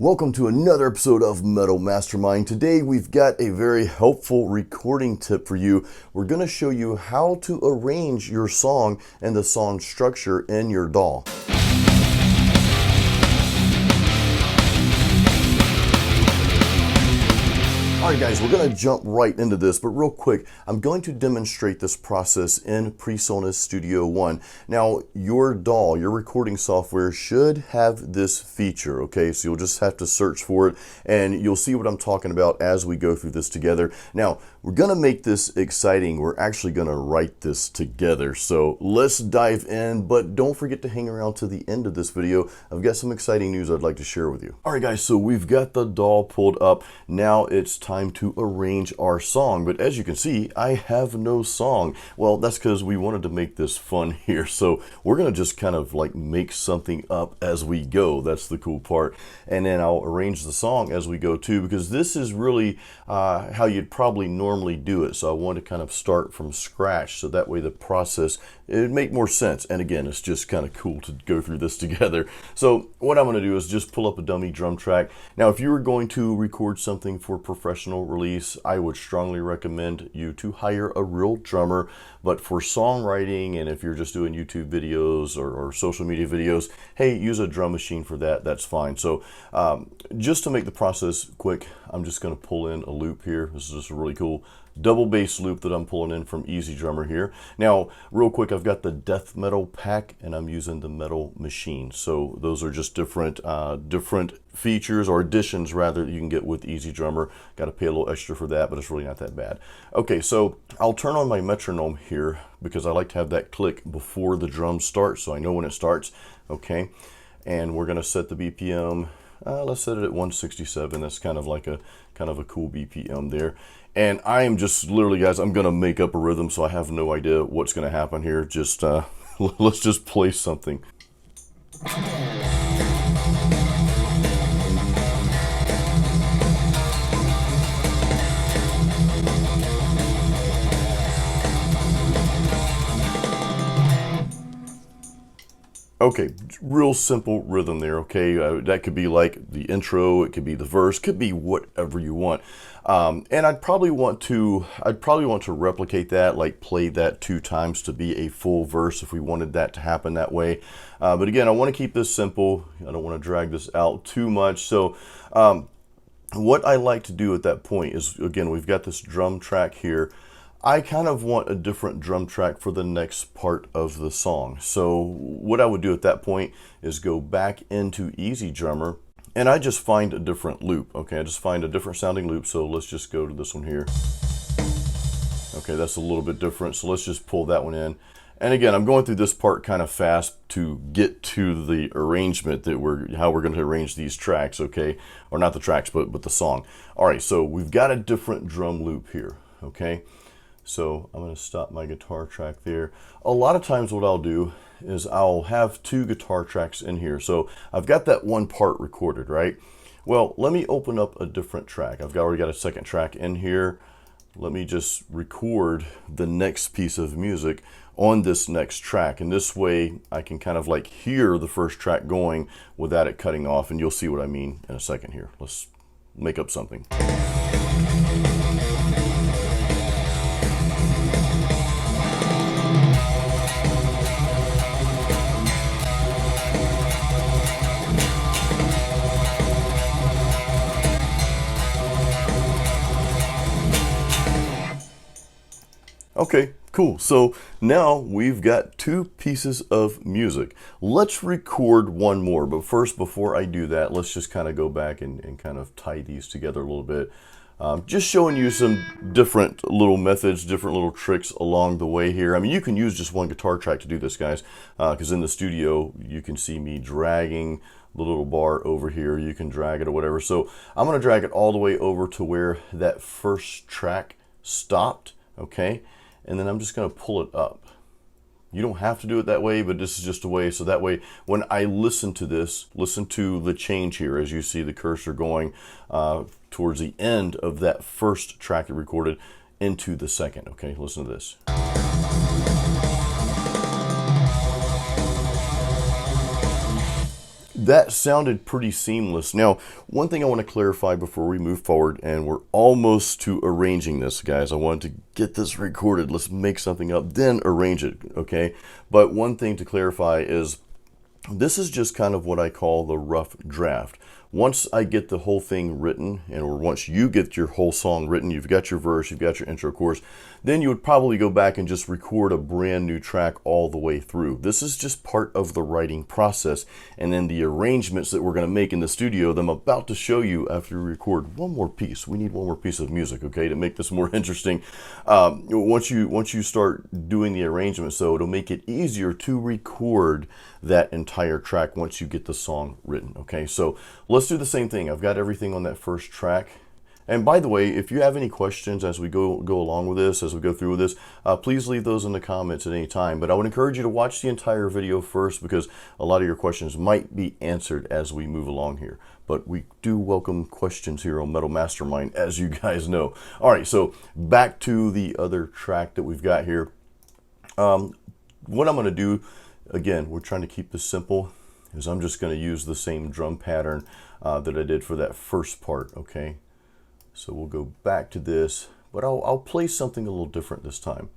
Welcome to another episode of Metal Mastermind. Today we've got a very helpful recording tip for you. We're going to show you how to arrange your song and the song structure in your DAW. Alright guys, we're going to jump right into this, but real quick, I'm going to demonstrate this process in PreSonus Studio One. Now, your DAW, your recording software, should have this feature, okay? So you'll just have to search for it, and you'll see what I'm talking about as we go through this together. Now, we're going to make this exciting. We're actually going to write this together. So let's dive in, but don't forget to hang around to the end of this video. I've got some exciting news I'd like to share with you. Alright guys, so we've got the DAW pulled up. Now it's time to arrange our song, but as you can see, I have no song. Well, that's because we wanted to make this fun here, so we're gonna just kind of like make something up as we go. That's the cool part. And then I'll arrange the song as we go too, because this is really how you'd probably normally do it. So I want to kind of start from scratch, so that way the process, it'd make more sense. And again, it's just kind of cool to go through this together. So what I'm going to do is just pull up a dummy drum track. Now, if you were going to record something for professional release, I would strongly recommend you to hire a real drummer. But for songwriting, and if you're just doing YouTube videos or social media videos, hey, use a drum machine for that. That's fine. So just to make the process quick, I'm just going to pull in a loop here. This is just a really cool double bass loop that I'm pulling in from EZdrummer here. Now, real quick, I've got the death metal pack and I'm using the metal machine. So those are just different features, or additions rather, that you can get with EZdrummer. Got to pay a little extra for that, but it's really not that bad. Okay, so I'll turn on my metronome here because I like to have that click before the drum starts, so I know when it starts. Okay, and we're going to set the BPM. Let's set it at 167. That's kind of a cool BPM there. And I am just literally, guys, I'm going to make up a rhythm, so I have no idea what's going to happen here. Just let's just play something. Okay, real simple rhythm there, okay? That could be like the intro, it could be the verse, could be whatever you want. And I'd probably want to replicate that, like play that 2 times to be a full verse if we wanted that to happen that way. But again, I want to keep this simple. I don't want to drag this out too much. So what I like to do at that point is, again, we've got this drum track here. I kind of want a different drum track for the next part of the song. So what I would do at that point is go back into EZdrummer and I just find a different loop. Okay, I just find a different sounding loop. So let's just go to this one here. Okay, that's a little bit different. So let's just pull that one in. And again, I'm going through this part kind of fast to get to the arrangement that how we're going to arrange these tracks, okay? Or not the tracks, but the song. All right, so we've got a different drum loop here, okay? So I'm going to stop my guitar track there. A lot of times what I'll do is I'll have 2 guitar tracks in here. So I've got that one part recorded, right? Well, let me open up a different track. I've already got a second track in here. Let me just record the next piece of music on this next track. And this way I can kind of like hear the first track going without it cutting off. And you'll see what I mean in a second here. Let's make up something. Okay, cool. So now we've got 2 pieces of music. Let's record one more. But first, before I do that, let's just kind of go back and kind of tie these together a little bit. Just showing you some different little methods, different little tricks along the way here. I mean, you can use just one guitar track to do this, guys, because in the studio, you can see me dragging the little bar over here. You can drag it or whatever. So I'm going to drag it all the way over to where that first track stopped, okay? And then I'm just going to pull it up. You don't have to do it that way, but this is just a way. So that way, when I listen to this, listen to the change here as you see the cursor going towards the end of that first track you recorded into the second. Okay, listen to this. that sounded pretty seamless. Now, one thing I want to clarify before we move forward, and we're almost to arranging this, guys. I wanted to get this recorded. Let's make something up, then arrange it, okay? But one thing to clarify is this is just kind of what I call the rough draft. Once I get the whole thing written, or once you get your whole song written, you've got your verse, you've got your intro chorus, then you would probably go back and just record a brand new track all the way through. This is just part of the writing process. And then the arrangements that we're going to make in the studio that I'm about to show you after we record one more piece. We need one more piece of music, okay, to make this more interesting. Once you start doing the arrangements, though, it'll make it easier to record that entire track once you get the song written, okay? So let's do the same thing. I've got everything on that first track. And by the way, if you have any questions as we go along with this, as we go through with this, please leave those in the comments at any time. But I would encourage you to watch the entire video first, because a lot of your questions might be answered as we move along here. But we do welcome questions here on Metal Mastermind, as you guys know. All right, so back to the other track that we've got here. What I'm going to do, again, we're trying to keep this simple, is I'm just going to use the same drum pattern that I did for that first part, okay? So we'll go back to this, but I'll play something a little different this time.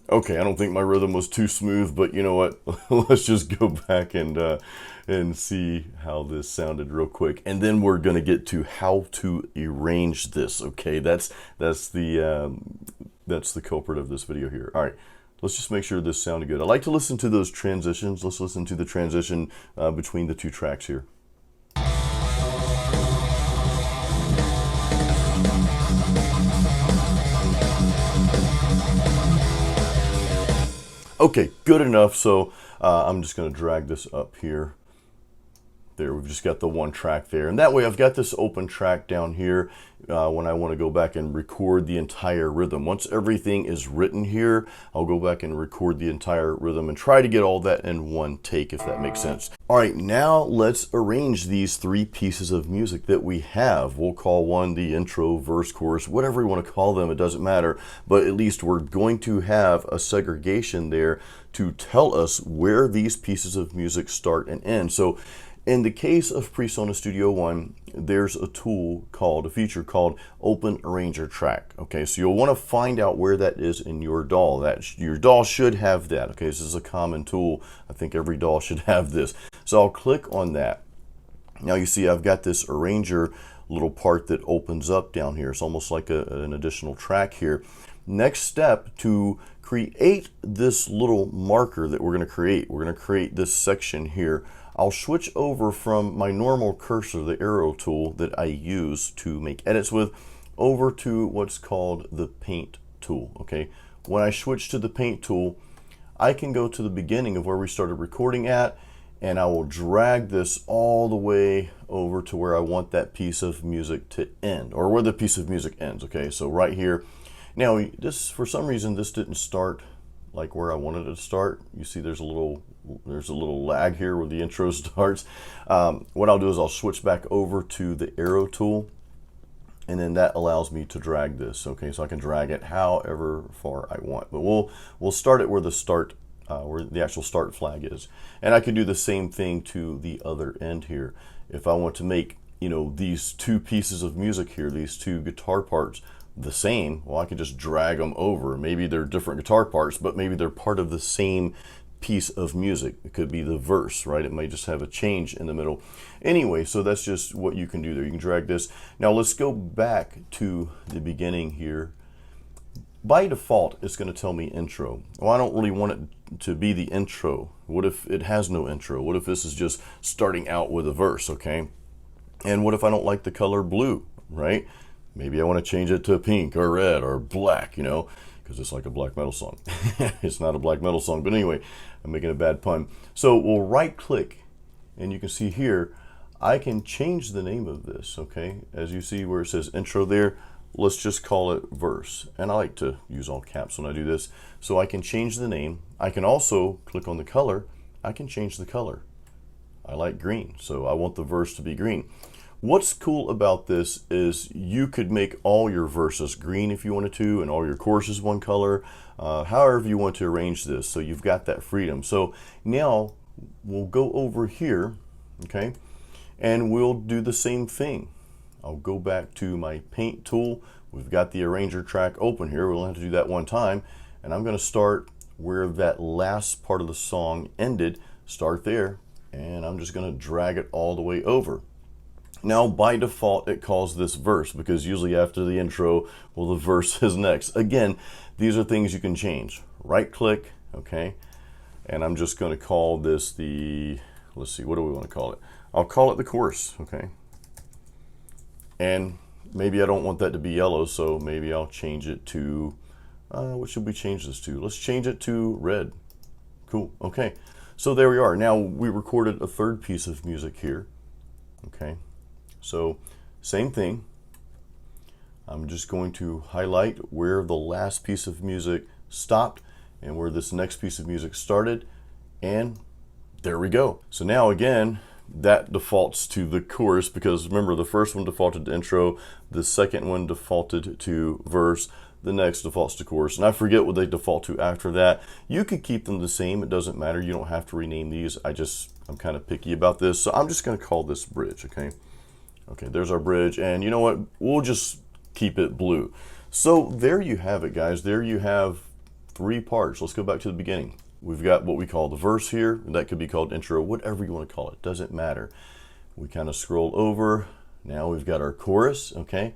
Okay, I don't think my rhythm was too smooth, but you know what? Let's just go back and see how this sounded real quick, and then we're going to get to how to arrange this. Okay, that's the culprit of this video here. All right, let's just make sure this sounded good. I like to listen to those transitions. Let's listen to the transition between the two tracks here. Okay, good enough. So I'm just going to drag this up here. There, we've just got the one track there. And that way I've got this open track down here when I want to go back and record the entire rhythm. Once everything is written here, I'll go back and record the entire rhythm and try to get all that in one take, if that makes sense. All right, now let's arrange these three pieces of music that we have. We'll call one the intro, verse, chorus, whatever you want to call them, it doesn't matter. But at least we're going to have a segregation there to tell us where these pieces of music start and end. So in the case of PreSonus Studio One, there's a feature called Open Arranger Track. Okay, so you'll want to find out where that is in your DAW. Your DAW should have that. Okay, this is a common tool. I think every DAW should have this. So I'll click on that. Now you see I've got this arranger little part that opens up down here. It's almost like an additional track here. Next step, to create this little marker that we're going to create this section here. I'll switch over from my normal cursor, the arrow tool that I use to make edits with, over to what's called the paint tool. Okay, when I switch to the paint tool, I can go to the beginning of where we started recording at, and I will drag this all the way over to where I want that piece of music to end, or where the piece of music ends. Okay, so right here. Now this, for some reason, this didn't start like where I wanted it to start. You see there's a little lag here where the intro starts. What I'll do is I'll switch back over to the arrow tool, and then that allows me to drag this. Okay, so I can drag it however far I want, but we'll start it where where the actual start flag is. And I could do the same thing to the other end here. If I want to make, you know, these two pieces of music here, these two guitar parts, the same, well, I can just drag them over. Maybe they're different guitar parts, but maybe they're part of the same piece of music. It could be the verse, right? It might just have a change in the middle. Anyway, so that's just what you can do there. You can drag this. Now let's go back to the beginning here. By default, it's going to tell me intro. Well, I don't really want it to be the intro. What if it has no intro? What if this is just starting out with a verse, okay? And what if I don't like the color blue, right? Maybe I want to change it to pink or red or black, you know, because it's like a black metal song. It's not a black metal song, but anyway, I'm making a bad pun. So we'll right click, and you can see here, I can change the name of this, okay? As you see where it says intro there, let's just call it verse. And I like to use all caps when I do this. So I can change the name. I can also click on the color. I can change the color. I like green, so I want the verse to be green. What's cool about this is you could make all your verses green if you wanted to, and all your choruses one color, however you want to arrange this. So you've got that freedom. So now we'll go over here, okay, and we'll do the same thing. I'll go back to my paint tool. We've got the arranger track open here. We'll have to do that one time, and I'm going to start where that last part of the song ended. Start there, and I'm just going to drag it all the way over. Now, by default, it calls this verse because usually after the intro, well, the verse is next. Again, these are things you can change. Right click, okay, and I'm just going to call this the, let's see, what do we want to call it? I'll call it the chorus, okay. And maybe I don't want that to be yellow, so maybe I'll change it to, what should we change this to? Let's change it to red. Cool, okay. So there we are. Now we recorded a third piece of music here, okay. So same thing, I'm just going to highlight where the last piece of music stopped and where this next piece of music started, and there we go. So now again, that defaults to the chorus because remember the first one defaulted to intro, the second one defaulted to verse, the next defaults to chorus, and I forget what they default to after that. You could keep them the same, it doesn't matter, you don't have to rename these. I'm kind of picky about this, so I'm just going to call this bridge, okay. Okay, there's our bridge, and you know what? We'll just keep it blue. So there you have it, guys. There you have three parts. Let's go back to the beginning. We've got what we call the verse here. That could be called intro, whatever you want to call it. Doesn't matter. We kind of scroll over. Now we've got our chorus, okay?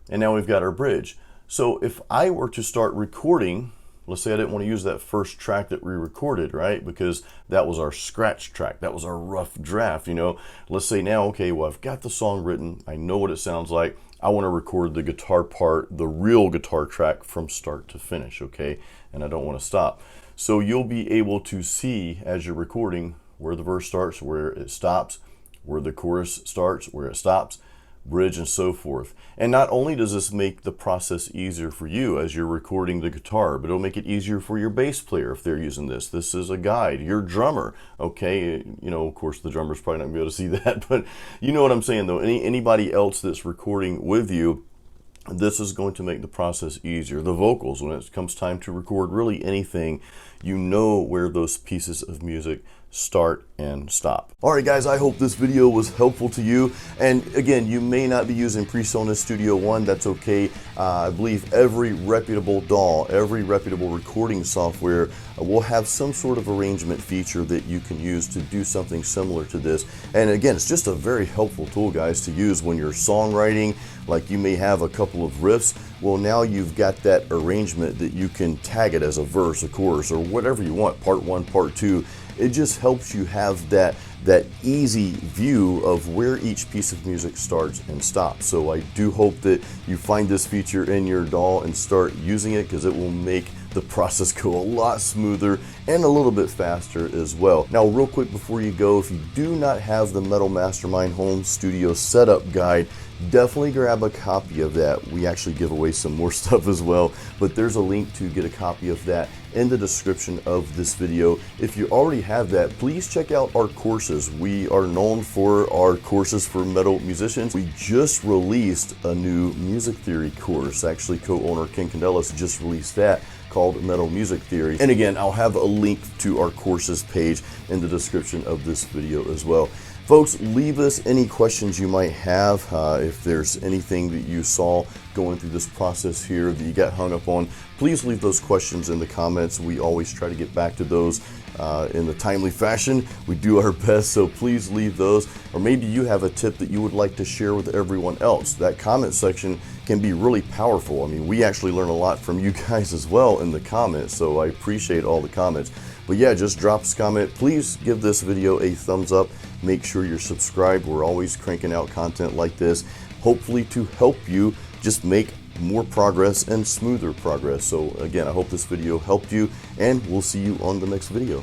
And now we've got our bridge. So if I were to start recording, let's say I didn't want to use that first track that we recorded, right? Because that was our scratch track. That was our rough draft, you know. Let's say now, okay, well, I've got the song written. I know what it sounds like. I want to record the guitar part, the real guitar track from start to finish, okay? And I don't want to stop. So you'll be able to see as you're recording where the verse starts, where it stops, where the chorus starts, where it stops, bridge, and so forth. And not only does this make the process easier for you as you're recording the guitar, but it'll make it easier for your bass player if they're using this. This is a guide. Your drummer, okay, you know, of course the drummer's probably not gonna be able to see that, but you know what I'm saying though. Anybody else that's recording with you, this is going to make the process easier. The vocals, when it comes time to record really anything, you know where those pieces of music start and stop. Alright guys, I hope this video was helpful to you. And again, you may not be using PreSonus Studio One, that's okay. I believe every reputable DAW, every reputable recording software will have some sort of arrangement feature that you can use to do something similar to this. And again, it's just a very helpful tool, guys, to use when you're songwriting. Like you may have a couple of riffs. Well, now you've got that arrangement that you can tag it as a verse, a chorus, or whatever you want, part one, part two. It just helps you have that easy view of where each piece of music starts and stops. So I do hope that you find this feature in your DAW and start using it, because it will make the process go a lot smoother and a little bit faster as well. Now, real quick before you go, if you do not have the Metal Mastermind Home Studio Setup Guide, definitely grab a copy of that. We actually give away some more stuff as well, but there's a link to get a copy of that in the description of this video. If you already have that, please check out our courses. We are known for our courses for metal musicians. We just released a new music theory course. Actually, co-owner Ken Candelas just released that, called Metal Music Theory. And again, I'll have a link to our courses page in the description of this video as well. Folks, leave us any questions you might have. If there's anything that you saw going through this process here that you got hung up on, please leave those questions in the comments. We always try to get back to those in a timely fashion. We do our best, so please leave those. Or maybe you have a tip that you would like to share with everyone else. That comment section can be really powerful. I mean, we actually learn a lot from you guys as well in the comments, so I appreciate all the comments. But yeah, just drop us a comment. Please give this video a thumbs up. Make sure you're subscribed. We're always cranking out content like this, hopefully to help you just make more progress and smoother progress. So again, I hope this video helped you, and we'll see you on the next video.